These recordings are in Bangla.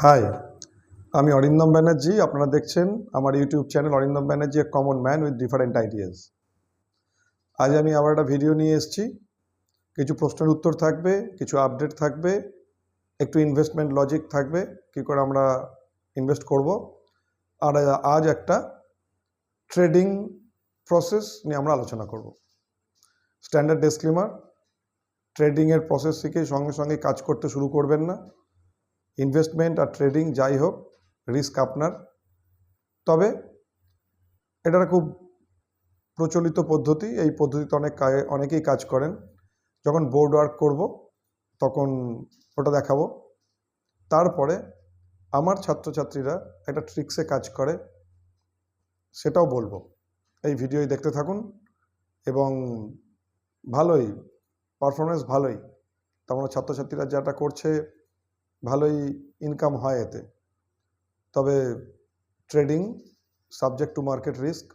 হাই, আমি অরিন্দম ব্যানার্জি। আপনারা দেখছেন আমার YouTube channel Arindam Banerjee, a common man with different ideas. আজ আমি আবার একটা ভিডিও নিয়ে এসেছি। কিছু প্রশ্নের উত্তর থাকবে, কিছু আপডেট থাকবে, একটু ইনভেস্টমেন্ট লজিক থাকবে, কী করে আমরা ইনভেস্ট করব। আর আজ একটা ট্রেডিং প্রসেস নিয়ে আমরা আলোচনা করব। স্ট্যান্ডার্ড ডিসক্লেমার, ট্রেডিংয়ের প্রসেস শিখে সঙ্গে সঙ্গে কাজ করতে শুরু করবেন না। ইনভেস্টমেন্ট আর ট্রেডিং যাই হোক, রিস্ক আপনার। তবে এটা খুব প্রচলিত পদ্ধতি। এই পদ্ধতিতে অনেকেই কাজ করেন। যখন বোর্ড ওয়ার্ক করব তখন ওটা দেখাবো। তারপরে আমার ছাত্রছাত্রীরা একটা ট্রিক্সে কাজ করে, সেটাও বলবো। এই ভিডিওই দেখতে থাকুন এবং ভালোই পারফরমেন্স ভালোই, তেমন ছাত্রছাত্রীরা যেটা করছে ভালোই ইনকাম হয় এতে। তবে trading subject to market risk,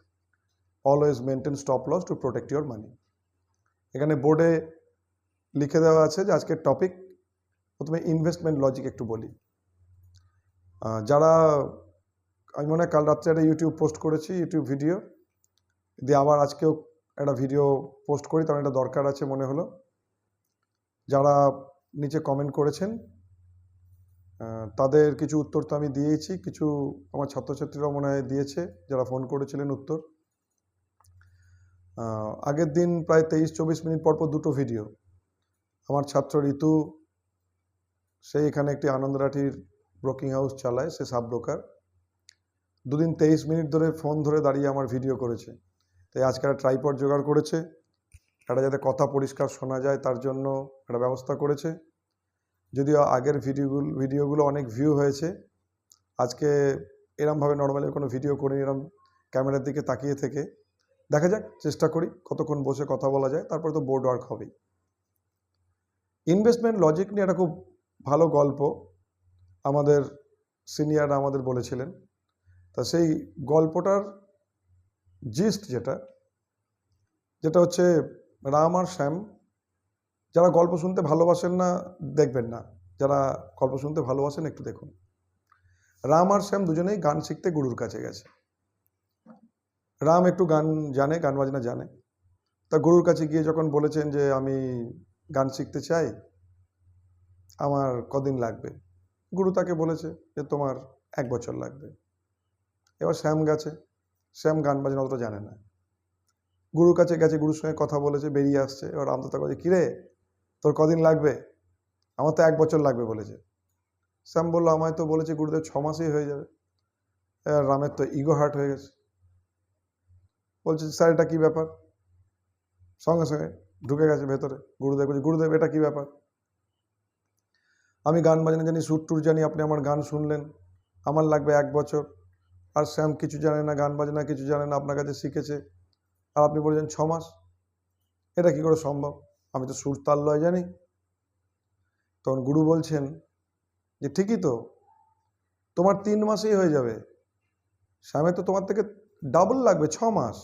always maintain stop loss to protect your money. এখানে বোর্ডে লিখে দেওয়া আছে যে আজকের টপিক। প্রথমে ইনভেস্টমেন্ট লজিক একটু বলি। যারা, আমি মনে হয় কাল রাত্রে একটা ইউটিউব পোস্ট করেছি, ইউটিউব ভিডিও দিয়ে আবার আজকেও একটা ভিডিও পোস্ট করি, কারণ এটা দরকার আছে মনে হলো। যারা নিচে কমেন্ট করেছেন তাদের কিছু উত্তর তো আমি দিয়েছি, কিছু আমার ছাত্রছাত্রীরাও মনে হয় দিয়েছে যারা ফোন করেছিলেন উত্তর। আগের দিন প্রায় 23-24 মিনিট পরপর দুটো ভিডিও। আমার ছাত্র ঋতু, সে এখানে একটি আনন্দরাঠির ব্রোকিং হাউস চালায়, সে সাব ব্রোকার। দুদিন 23 মিনিট ধরে ফোন ধরে দাঁড়িয়ে আমার ভিডিও করেছে। তাই আজকে একটা ট্রাইপড জোগাড় করেছে, এটা যাতে কথা পরিষ্কার শোনা যায় তার জন্য একটা ব্যবস্থা করেছে। যদিও আগের ভিডিওগুলো অনেক ভিউ হয়েছে, আজকে এরমভাবে নর্মালি কোনো ভিডিও করিনি, এরম ক্যামেরার দিকে তাকিয়ে থেকে। দেখা যাক, চেষ্টা করি কতক্ষণ বসে কথা বলা যায়, তারপরে তো বোর্ড ওয়ার্ক হবেই। ইনভেস্টমেন্ট লজিক নিয়ে একটা খুব ভালো গল্প আমাদের সিনিয়ররা আমাদের বলেছিলেন। তা সেই গল্পটার জিস্ট যেটা হচ্ছে রাম আর শ্যাম। যারা গল্প শুনতে ভালোবাসেন না দেখবেন না, যারা গল্প শুনতে ভালোবাসেন একটু দেখুন। রাম আর শ্যাম দুজনেই গান শিখতে গুরুর কাছে গেছে। রাম একটু গান জানে, গান বাজনা জানে। তা গুরুর কাছে গিয়ে যখন বলেছেন যে আমি গান শিখতে চাই, আমার কদিন লাগবে, গুরু তাকে বলেছে যে তোমার 1 বছর লাগবে। এবার শ্যাম গেছে, শ্যাম গান বাজনা অতটা জানে না। গুরুর কাছে গেছে, গুরুর সঙ্গে কথা বলেছে, বেরিয়ে আসছে। এবার রাম তো তাকে বলছে, কিরে তোর কদিন লাগবে? আমার তো 1 বছর লাগবে বলেছে। শ্যাম বললো, আমায় তো বলেছে গুরুদেব 6 মাসেই হয়ে যাবে। এবার রামের তো ইগো হার্ট হয়ে গেছে, বলছে স্যার এটা কী ব্যাপার? সঙ্গে সঙ্গে ঢুকে গেছে ভেতরে। গুরুদেব বলছে, গুরুদেব এটা কী ব্যাপার? আমি গান বাজনা জানি, সুর টুর জানি, আপনি আমার গান শুনলেন, আমার লাগবে 1 বছর। আর শ্যাম কিছু জানে না, গান বাজনা কিছু জানে না, আপনার কাছে শিখেছে, আর আপনি বলছেন 6 মাস। এটা কি করে সম্ভব? আমি তো সুর তাল লয় জানি। তখন গুরু বলছেন যে ঠিকই তো, তোমার 3 মাসেই হয়ে যাবে। শ্যামে তো তোমার থেকে ডাবল লাগবে, 6 মাস।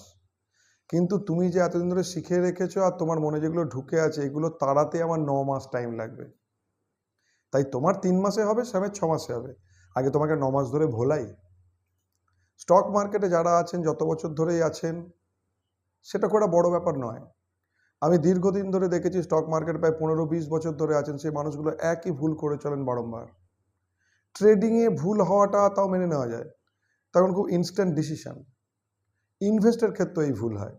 কিন্তু তুমি যে এতদিন ধরে শিখে রেখেছো আর তোমার মনে যেগুলো ঢুকে আছে, এগুলো তাড়াতে আমার 9 মাস টাইম লাগবে। তাই তোমার 3 মাসে হবে, শ্যামের 6 মাসে হবে। আগে তোমাকে 9 মাস ধরে ভোলাই। স্টক মার্কেটে যারা আছেন, যত বছর ধরেই আছেন, সেটা খুব একটা বড় ব্যাপার নয়। আমি দীর্ঘদিন ধরে দেখেছি স্টক মার্কেট প্রায় 15-20 বছর ধরে আছেন, সেই মানুষগুলো একই ভুল করে চলেন বারংবার। ট্রেডিংয়ে ভুল হওয়াটা তাও মেনে নেওয়া যায়, তখন খুব ইনস্ট্যান্ট ডিসিশন। ইনভেস্টের ক্ষেত্রে এই ভুল হয়।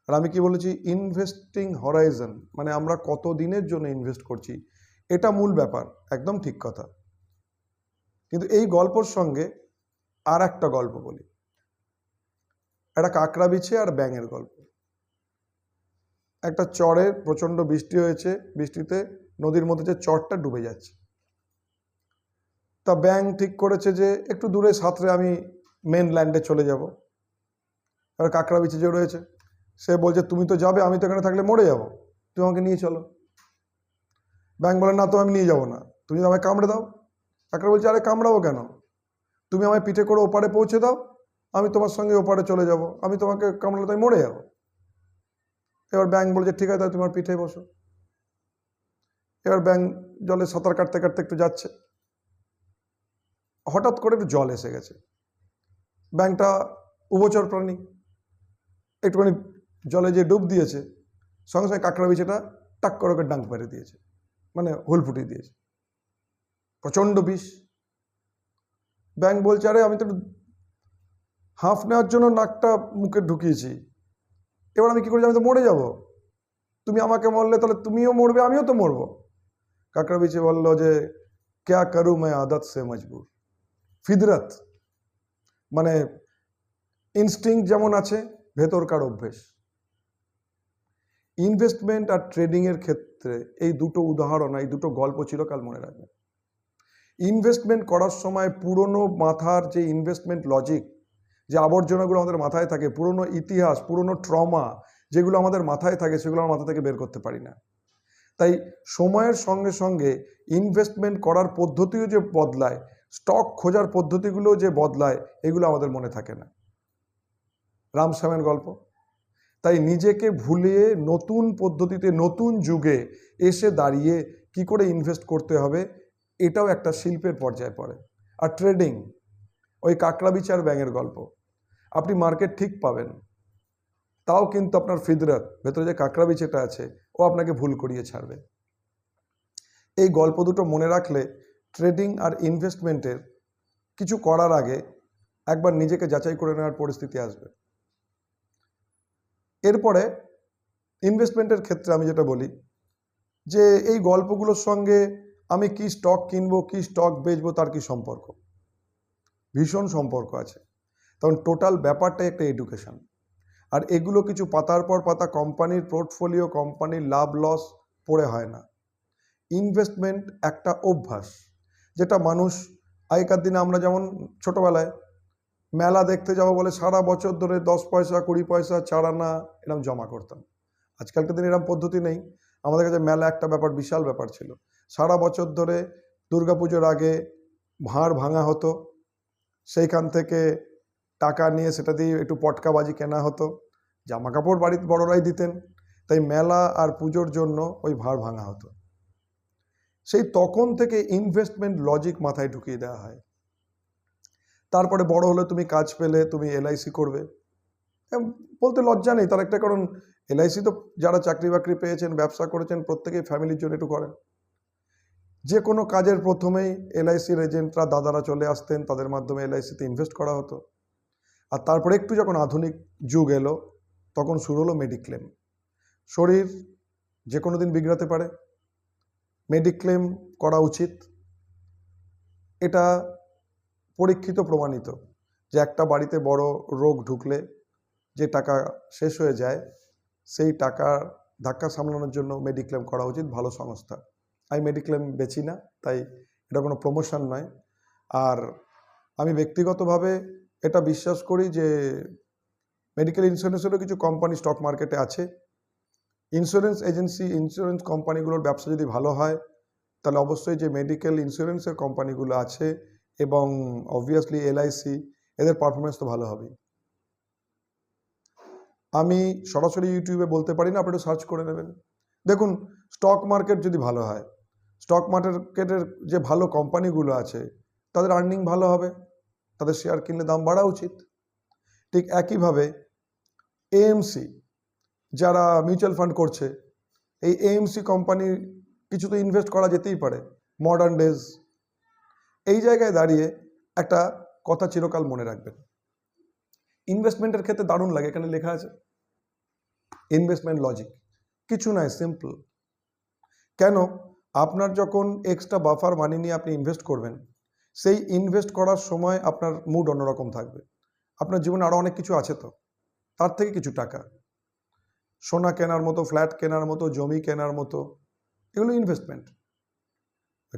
আর আমি কি বলেছি, ইনভেস্টিং হরাইজন, মানে আমরা কত দিনের জন্য ইনভেস্ট করছি, এটা মূল ব্যাপার। একদম ঠিক কথা। কিন্তু এই গল্পর সঙ্গে আর একটা গল্প বলি, একটা কাকড়া বিছে আর ব্যাঙের গল্প। একটা চরে প্রচণ্ড বৃষ্টি হয়েছে, বৃষ্টিতে নদীর মধ্যে যে চরটা ডুবে যাচ্ছে। তা ব্যাঙ ঠিক করেছে যে একটু দূরে সাঁতরে আমি মেন ল্যান্ডে চলে যাব। এবার কাকড়া বিছে যে রয়েছে, সে বলছে তুমি তো যাবে, আমি তো এখানে থাকলে মরে যাব, তুমি আমাকে নিয়ে চলো। ব্যাঙ বলে, না তো আমি নিয়ে যাব না, তুমি আমায় কামড়ে দাও। কাকড়া বলছে, আরে কামড়াবো কেন, তুমি আমায় পিঠে করে ওপারে পৌঁছে দাও, আমি তোমার সঙ্গে ওপারে চলে যাব, আমি তোমাকে কামড়ালে তো আমি মরে যাব। এবার ব্যাঙ বলছে, ঠিক আছে, তোমার পিঠে বসো। এবার ব্যাঙ জলে সাঁতার কাটতে কাটতে একটু যাচ্ছে, হঠাৎ করে একটু জল এসে গেছে, ব্যাংকটা উভচর প্রাণী, একটুখানি জলে যে ডুব দিয়েছে, সঙ্গে সঙ্গে কাঁকড়া বিছেটা টাক করে ওকে ডাঙ্ক মেরে দিয়েছে, মানে হুল ফুটিয়ে দিয়েছে, প্রচণ্ড বিষ। ব্যাংক বলছে, আরে আমি তো হাঁফ নেওয়ার জন্য নাকটা মুখে ঢুকিয়েছি, এবার আমি কী করে, আমি তো মরে যাব, তুমি আমাকে মরলে তাহলে তুমিও মরবে, আমিও তো মরবো। কাঁকড়া বিছে বলল যে ক্যা করু मैं आदत से मजबूर। ফিদরত মানে ইনস্টিংক্ট যেমন আছে, ভেতরকার অভ্যেস। ইনভেস্টমেন্ট আর ট্রেডিংয়ের ক্ষেত্রে এই দুটো উদাহরণ, এই দুটো গল্প চিরকাল মনে রাখবেন। ইনভেস্টমেন্ট করার সময় পুরনো মাথার যে ইনভেস্টমেন্ট লজিক, যে আবর্জনাগুলো আমাদের মাথায় থাকে, পুরনো ইতিহাস, পুরনো ট্রমা যেগুলো আমাদের মাথায় থাকে, সেগুলো আমার মাথা থেকে বের করতে পারি না। তাই সময়ের সঙ্গে সঙ্গে ইনভেস্টমেন্ট করার পদ্ধতিও যে বদলায়, স্টক খোঁজার পদ্ধতিগুলো যে বদলায়, এগুলো আমাদের মনে থাকে না। রামশ্যামের গল্প। তাই নিজেকে ভুলিয়ে নতুন পদ্ধতিতে, নতুন যুগে এসে দাঁড়িয়ে কি করে ইনভেস্ট করতে হবে, এটাও একটা শিল্পের পর্যায়ে পড়ে। আর ট্রেডিং ওই কাঁকড়া বিচার ব্যাঙের গল্প। আপনি মার্কেট ঠিক পাবেন, তাও কিন্তু আপনার ফিদরত, ভেতরে যে কাঁকড়া বিছেটা আছে, ও আপনাকে ভুল করিয়ে ছাড়বে। এই গল্প দুটো মনে রাখলে ট্রেডিং আর ইনভেস্টমেন্টের কিছু করার আগে একবার নিজেকে যাচাই করে নেওয়ার পরিস্থিতি আসবে। এরপরে ইনভেস্টমেন্টের ক্ষেত্রে আমি যেটা বলি, যে এই গল্পগুলোর সঙ্গে আমি কি স্টক কিনবো, কি স্টক বেচবো, তার কি সম্পর্ক? ভীষণ সম্পর্ক আছে। তখন টোটাল ব্যাপারটাই একটা এডুকেশন। আর এগুলো কিছু পাতার পর পাতা কোম্পানির পোর্টফোলিও, কোম্পানির লাভ লস পড়ে হয় না। ইনভেস্টমেন্ট একটা অভ্যাস, যেটা মানুষ আগেকার দিনে, আমরা যেমন ছোটোবেলায় মেলা দেখতে যাবো বলে সারা বছর ধরে 10 পয়সা, 20 পয়সা, 4 আনা এরকম জমা করতাম। আজকালকার দিনে এরকম পদ্ধতি নেই। আমাদের কাছে মেলা একটা ব্যাপার, বিশাল ব্যাপার ছিল। সারা বছর ধরে দুর্গাপুজোর আগে ভাঁড় ভাঙা হতো, সেইখান থেকে টাকা নিয়ে সেটা দিয়ে একটু পটকাবাজি কেনা হতো, জামা কাপড় বাড়িতে বড়রাই দিতেন, তাই মেলা আর পুজোর জন্য ওই ভাঁড় ভাঙা হতো। সেই তখন থেকে ইনভেস্টমেন্ট লজিক মাথায় ঢুকিয়ে দেওয়া হয়। তারপরে বড় হলে তুমি কাজ পেলে তুমি এলআইসি করবে, বলতে লজ্জা নেই, তার একটা কারণ, এলআইসি তো যারা চাকরি বাকরি পেয়েছেন, ব্যবসা করেছেন, প্রত্যেকেই ফ্যামিলির জন্য একটু করেন। যে কোনো কাজের প্রথমেই এলআইসির এজেন্টরা, দাদারা চলে আসতেন, তাদের মাধ্যমে এলআইসিতে ইনভেস্ট করা হতো। আর তারপরে একটু যখন আধুনিক যুগ এলো, তখন শুরু হলো মেডিক্লেম। শরীর যে কোনো দিন বিগড়াতে পারে, মেডিক্লেম করা উচিত। এটা পরীক্ষিত, প্রমাণিত যে একটা বাড়িতে বড় রোগ ঢুকলে যে টাকা শেষ হয়ে যায়, সেই টাকার ধাক্কা সামলানোর জন্য মেডিক্লেম করা উচিত। ভালো সংস্থা। আমি মেডিক্লেম বেচি না, তাই এটা কোনো প্রমোশন নয়। আর আমি ব্যক্তিগতভাবে এটা বিশ্বাস করি যে মেডিকেল ইন্স্যুরেন্সেরও কিছু কোম্পানি স্টক মার্কেটে আছে। ইন্স্যুরেন্স এজেন্সি, ইন্স্যুরেন্স কোম্পানিগুলোর ব্যবসা যদি ভালো হয়, তাহলে অবশ্যই যে মেডিকেল ইন্স্যুরেন্সের কোম্পানিগুলো আছে এবং অবভিয়াসলি এলআইসি, এদের পারফরমেন্স তো ভালো হবেই। আমি সরাসরি ইউটিউবে বলতে পারি না, আপনি একটু সার্চ করে নেবেন। দেখুন, স্টক মার্কেট যদি ভালো হয়, স্টক মার্কেটের যে ভালো কোম্পানিগুলো আছে, তাদের আর্নিং ভালো হবে, তাদের শেয়ার কিনলে দাম বাড়া উচিত। ঠিক একইভাবে এএমসি যারা মিউচুয়াল ফান্ড করছে, এই এএমসি কোম্পানির কিছু তো ইনভেস্ট করা যেতেই পারে। মডার্ন ডেজ, এই জায়গায় দাঁড়িয়ে একটা কথা চিরকাল মনে রাখবেন। ইনভেস্টমেন্টের ক্ষেত্রে দারুণ লাগে, এখানে লেখা আছে ইনভেস্টমেন্ট লজিক। কিছু নয়, সিম্পল। কেন? আপনার যখন এক্সট্রা বাফার মানি নিয়ে আপনি ইনভেস্ট করবেন, সেই ইনভেস্ট করার সময় আপনার মুড অন্যরকম থাকবে। আপনার জীবনে আরও অনেক কিছু আছে, তো তার থেকে কিছু টাকা, সোনা কেনার মতো, ফ্ল্যাট কেনার মতো, জমি কেনার মতো, এগুলো ইনভেস্টমেন্ট।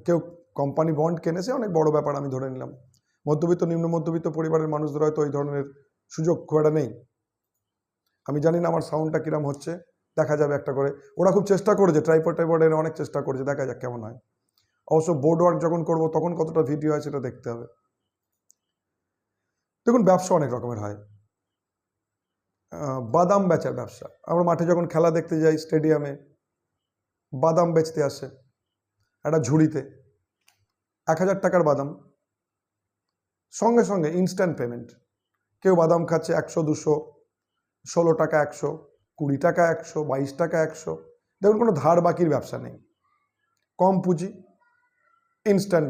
কেউ কোম্পানি বন্ড কেনেছে, অনেক বড় ব্যাপার আমি ধরে নিলাম। মধ্যবিত্ত, নিম্ন মধ্যবিত্ত পরিবারের মানুষদের হয়তো ওই ধরনের সুযোগ খুব একটা নেই। আমি জানি না আমার সাউন্ডটা কিরম হচ্ছে, দেখা যাবে একটা করে। ওরা খুব চেষ্টা করেছে, ট্রাইপড এনে অনেক চেষ্টা করেছে, দেখা যাক কেমন হয়। অবশ্য বোর্ড ওয়ার্ক যখন করবো তখন কতটা ভিডিও হয় সেটা দেখতে হবে। দেখুন, ব্যবসা অনেক রকমের হয়। বাদাম বেচার ব্যবসা। আমরা মাঠে যখন খেলা দেখতে যাই, স্টেডিয়ামে বাদাম বেচতে আসে একটা ঝুড়িতে, 1000 টাকার বাদাম। সঙ্গে সঙ্গে ইনস্ট্যান্ট পেমেন্ট। কেউ বাদাম খাচ্ছে 100 200, 16 টাকা 100, 20 টাকা 100, 22 টাকা 100। দেখুন কোনো ধার বাকির ব্যবসা নেই, কম পুঁজি, ইনস্ট্যান্ট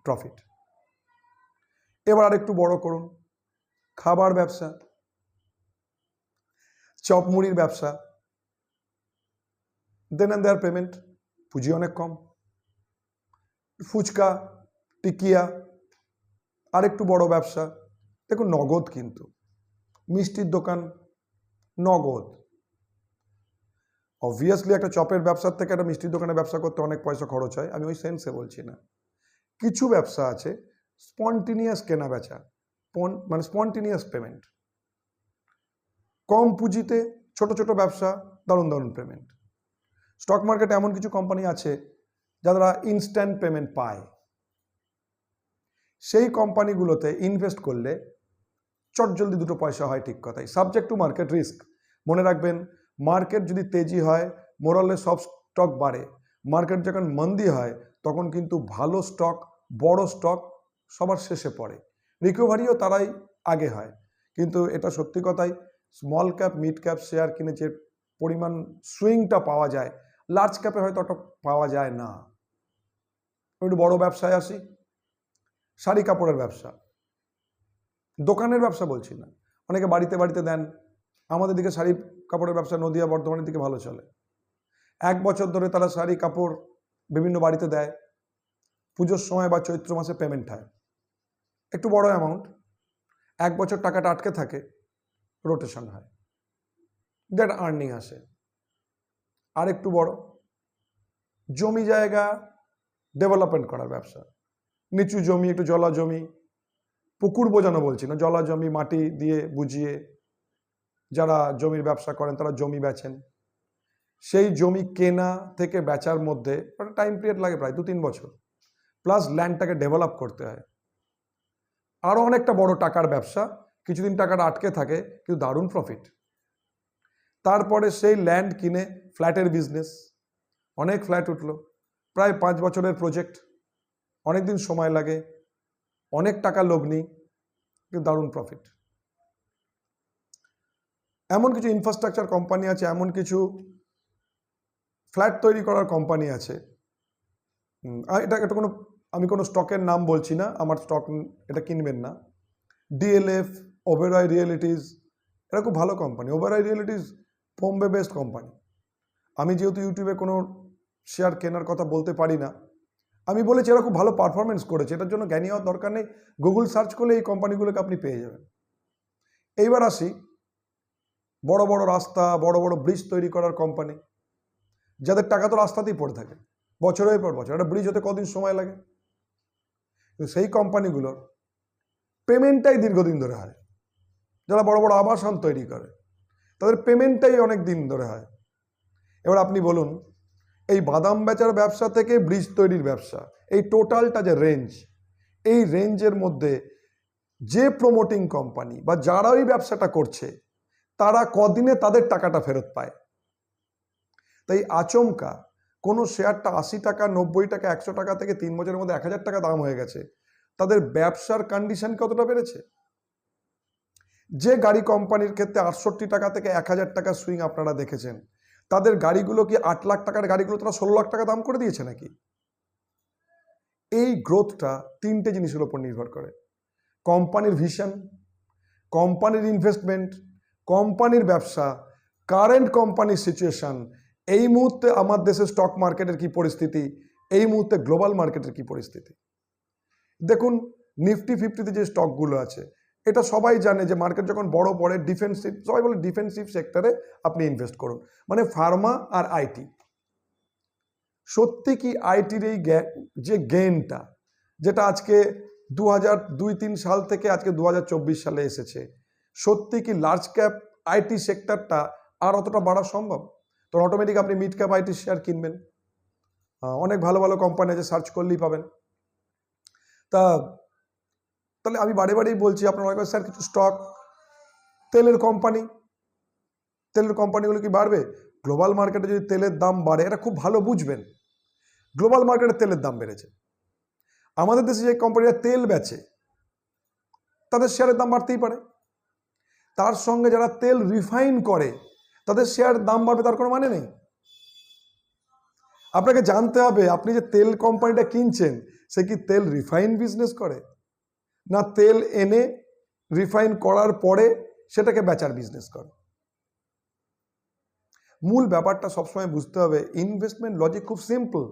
প্রফিট। এবার আরেকটু বড় করুন, খাবার ব্যবসা, চপ মুড়ির ব্যবসা, দেন অ্যান্ড দেয়ার পেমেন্ট, পুঁজি অনেক কম। ফুচকা, টিকিয়া, আরেকটু বড় ব্যবসা, দেখুন নগদ, কিন্তু মিষ্টির দোকান নগদ। অবভিয়াসলি একটা চপের ব্যবসার থেকে একটা মিষ্টির দোকানে ব্যবসা করতে অনেক পয়সা খরচ হয়, আমি ওই সেন্সে বলছি না। কিছু ব্যবসা আছে স্পন্টিনিয়াস কেনা বেচা, মানে স্পন্টিনিয়াস পেমেন্ট, কম পুঁজিতে ছোট ছোট ব্যবসা, দারুণ দারুণ পেমেন্ট। স্টক মার্কেটে এমন কিছু কোম্পানি আছে যারা ইনস্ট্যান্ট পেমেন্ট পায়, সেই কোম্পানিগুলোতে ইনভেস্ট করলে চটজলদি দুটো পয়সা হয়, ঠিক কথাই। Subject to market risk. মনে রাখবেন, মার্কেট যদি তেজি হয় মোরালে সব স্টক বাড়ে, মার্কেট যখন মন্দি হয় তখন কিন্তু ভালো স্টক, বড় স্টক সবার শেষে পড়ে, রিকভারিও তারাই আগে হয়। কিন্তু এটা সত্যি কথাই, small cap mid cap share কিনে যে পরিমাণ সুইংটা পাওয়া যায়, লার্জ ক্যাপে হয়তো অত পাওয়া যায় না। একটু বড় ব্যবসায় আসি, শাড়ি কাপড়ের ব্যবসা, দোকানের ব্যবসা বলছি না, অনেকে বাড়িতে বাড়িতে দেন। আমাদের দিকে শাড়ি কাপড়ের ব্যবসা নদিয়া বর্ধমানের দিকে ভালো চলে। 1 বছর ধরে তারা শাড়ি কাপড় বিভিন্ন বাড়িতে দেয়, পুজোর সময় বা চৈত্র মাসে পেমেন্ট হয়, একটু বড় অ্যামাউন্ট। 1 বছর টাকাটা আটকে থাকে, রোটেশন হয়, দ্যাট আর্নিং আসে। আর একটু বড়, জমি জায়গা ডেভেলপমেন্ট করার ব্যবসা, নিচু জমি, একটু জলা জমি, পুকুর বোঝানো বলছি না, জলা জমি মাটি দিয়ে বুঝিয়ে যারা জমির ব্যবসা করেন তারা জমি বেচেন। সেই জমি কেনা থেকে বেচার মধ্যে একটা টাইম পিরিয়ড লাগে, প্রায় 2-3 বছর, প্লাস ল্যান্ডটাকে ডেভেলপ করতে হয়। আরও অনেকটা বড় টাকার ব্যবসা, কিছুদিন টাকাটা আটকে থাকে কিন্তু দারুণ প্রফিট। তারপরে সেই ল্যান্ড কিনে ফ্ল্যাটের বিজনেস, অনেক ফ্ল্যাট উঠলো, প্রায় 5 বছরের প্রজেক্ট, অনেক দিন সময় লাগে, অনেক টাকা লগ্নি, কিন্তু দারুণ প্রফিট। এমন কিছু ইনফ্রাস্ট্রাকচার কোম্পানি আছে, এমন কিছু ফ্ল্যাট তৈরি করার কোম্পানি আছে, এটা কোনো, আমি কোনো স্টকের নাম বলছি না, আমার স্টক এটা কিনবেন না। ডিএলএফ, ওবেরয় রিয়েলিটিজ, এরা খুব ভালো company. Oberoi রিয়েলিটিজ Bombay based company. আমি যেহেতু ইউটিউবে কোনো শেয়ার কেনার কথা বলতে পারি না, আমি বলেছি এরা খুব ভালো পারফরমেন্স করেছে, এটার জন্য জ্ঞানী হওয়ার দরকার নেই, গুগল সার্চ করলে এই কোম্পানিগুলোকে আপনি পেয়ে যাবেন। এইবার আসি বড় বড় রাস্তা, বড় বড় ব্রিজ তৈরি করার কোম্পানি, যাদের টাকা তো রাস্তাতেই পড়ে থাকে বছরের পর বছর, একটা ব্রিজ হতে কদিন সময় লাগে, কিন্তু সেই কোম্পানিগুলোর পেমেন্টটাই দীর্ঘদিন ধরে হয়। যারা বড় বড় আবাসন তৈরি করে তাদের পেমেন্টটাই অনেক দিন ধরে হয়। এবার আপনি বলুন, এই বাদাম বেচার ব্যবসা থেকে ব্রিজ তৈরির ব্যবসা, এই টোটালটা যে রেঞ্জ, এই রেঞ্জের মধ্যে যে প্রমোটিং কোম্পানি বা যারা ওই ব্যবসাটা করছে তারা কদিনে তাদের টাকাটা ফেরত পায়। তাই আচমকা কোনো শেয়ারটা 80 টাকা, 90 টাকা, 100 টাকা থেকে 3 বছরের মধ্যে 1000 টাকা দাম হয়ে গেছে, তাদের ব্যবসার কন্ডিশন কতটা বেড়েছে। যে গাড়ি কোম্পানির ক্ষেত্রে 68 টাকা থেকে 1000 টাকা সুইং আপনারা দেখেছেন, তাদের গাড়িগুলো কি 8 লাখ টাকার গাড়িগুলো তারা 16 লাখ টাকা দাম করে দিয়েছে নাকি? এই গ্রোথটা 3টে জিনিসের উপর নির্ভর করে: কোম্পানির ভিশন, কোম্পানির ইনভেস্টমেন্ট, কোম্পানির ব্যবসা, কারেন্ট কোম্পানির সিচুয়েশন, এই মুহূর্তে আমার দেশের স্টক মার্কেটের কি পরিস্থিতি, এই মুহূর্তে গ্লোবাল মার্কেটের কি পরিস্থিতি। দেখুন, নিফটি 50তে যে স্টকগুলো আছে, এটা সবাই জানে যে মার্কেট যখন বড় পড়ে ডিফেন্সিভ, সবাই বলে ডিফেন্সিভ সেক্টরে আপনি ইনভেস্ট করুন, মানে ফার্মা আর আইটি। সত্যি কি আইটির এই যে গেইনটা, যেটা আজকে 2002-3 সাল থেকে আজকে 2024 সালে এসেছে, সত্যি কি লার্জ ক্যাপ আইটি সেক্টরটা আর অতটা বাড়া সম্ভব? তো অটোমেটিক আপনি মিড ক্যাপ আইটি শেয়ার কিনবেন, অনেক ভালো ভালো কোম্পানি আছে, সার্চ করলেই পাবেন। তাহলে আমি বারে বারেই বলছি, আপনার অনেক স্যার কিছু স্টক, তেলের কোম্পানি, তেলের কোম্পানিগুলো কি বাড়বে? গ্লোবাল মার্কেটে যদি তেলের দাম বাড়ে, এটা খুব ভালো বুঝবেন, গ্লোবাল মার্কেটে তেলের দাম বেড়েছে। আমাদের দেশে যে কোম্পানিরা তেল বেচে, তাদের শেয়ারের দাম বাড়তেই পারে। তার সঙ্গে যারা তেল রিফাইন করে তাদের শেয়ার দাম বাড়বে, তার কোনো মানে নেই। আপনাকে জানতে হবে আপনি যে তেল কোম্পানিটা কিনছেন সে কি তেল রিফাইন বিজনেস করে, না তেল এনে রিফাইন করার পরে সেটাকে বেচার বিজনেস করে। মূল ব্যাপারটা সবসময় বুঝতে হবে, ইনভেস্টমেন্ট লজিক খুব সিম্পল।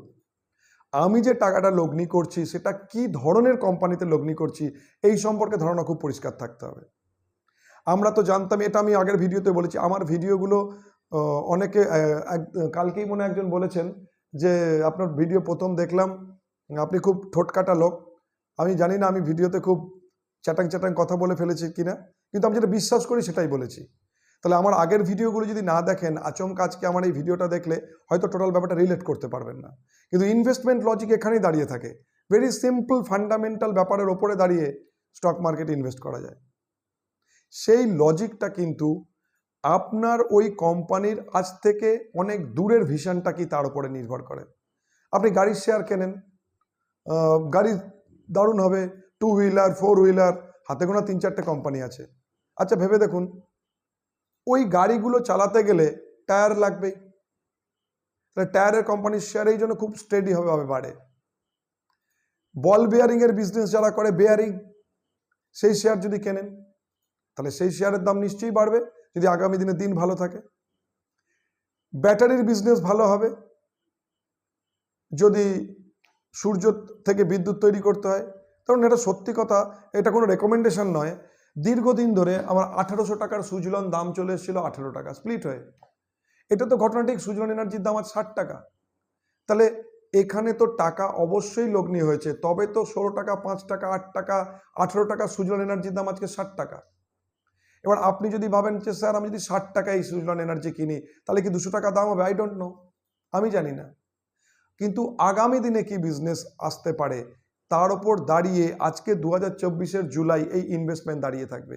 আমি যে টাকাটা লগ্নি করছি সেটা কি ধরনের কোম্পানিতে লগ্নি করছি এই সম্পর্কে ধারণা খুব পরিষ্কার থাকতে হবে। আমরা তো জানতাম, এটা আমি আগের ভিডিওতে বলেছি, আমার ভিডিওগুলো অনেকে কালকেই মনে একজন বলেছেন যে আপনার ভিডিও প্রথম দেখলাম, আপনি খুব ঠোঁটকাটা লোক। আমি জানি না আমি ভিডিওতে খুব চ্যাটাং চ্যাটাং কথা বলে ফেলেছি কিনা, কিন্তু আমি যেটা বিশ্বাস করি সেটাই বলেছি। তাহলে আমার আগের ভিডিওগুলো যদি না দেখেন, আচমকা আজকে আমার এই ভিডিওটা দেখলে হয়তো টোটাল ব্যাপারটা রিলেট করতে পারবেন না। কিন্তু ইনভেস্টমেন্ট লজিক এখানেই দাঁড়িয়ে থাকে, ভেরি সিম্পল ফান্ডামেন্টাল ব্যাপারের ওপরে দাঁড়িয়ে স্টক মার্কেটে ইনভেস্ট করা যায়। সেই লজিকটা কিন্তু আপনার ওই কোম্পানির আজ থেকে অনেক দূরের ভিশনটা কি তার উপরে নির্ভর করে। আপনি গাড়ির শেয়ার কেনেন, গাড়ি দারুণ হবে, 2 হুইলার 4 হুইলার, হাতে গোনা 3-4টে কোম্পানি আছে। আচ্ছা ভেবে দেখুন, ওই গাড়িগুলো চালাতে গেলে টায়ার লাগবেই, তাহলে টায়ারের কোম্পানির শেয়ার এই জন্য খুব স্টেডি হবে বাড়ে। বল বেয়ারিংয়ের বিজনেস যারা করে, বেয়ারিং, সেই শেয়ার যদি কেনেন তাহলে সেই শেয়ারের দাম নিশ্চয়ই বাড়বে যদি আগামী দিনে দিন ভালো থাকে। ব্যাটারির বিজনেস ভালো হবে যদি সূর্য থেকে বিদ্যুৎ তৈরি করতে হয়। কারণ এটা সত্যি কথা, এটা কোনো রেকমেন্ডেশন নয়। দীর্ঘদিন ধরে আমার 1800 টাকার সুজলন দাম চলে এসেছিল 18 টাকা স্প্লিট হয়ে। এটা তো ঘটনা ঠিক, সুজলন এনার্জির দাম আজ 60 টাকা। তাহলে এখানে তো টাকা অবশ্যই লগ্নি হয়েছে, তবে তো 16 টাকা 5 টাকা 8 টাকা 18 টাকা সুজলন এনার্জির দাম আজকে 60 টাকা। এবার আপনি যদি ভাবেন যে স্যার আমি যদি 60 টাকায় সুজলন এনার্জি কিনি তাহলে কি 200 টাকা দাম হবে, আই ডোন্ট নো, আমি জানি না। কিন্তু আগামী দিনে কি বিজনেস আসতে পারে তার উপর দাঁড়িয়ে আজকে 2024-এর জুলাই এই ইনভেস্টমেন্ট দাঁড়িয়ে থাকবে।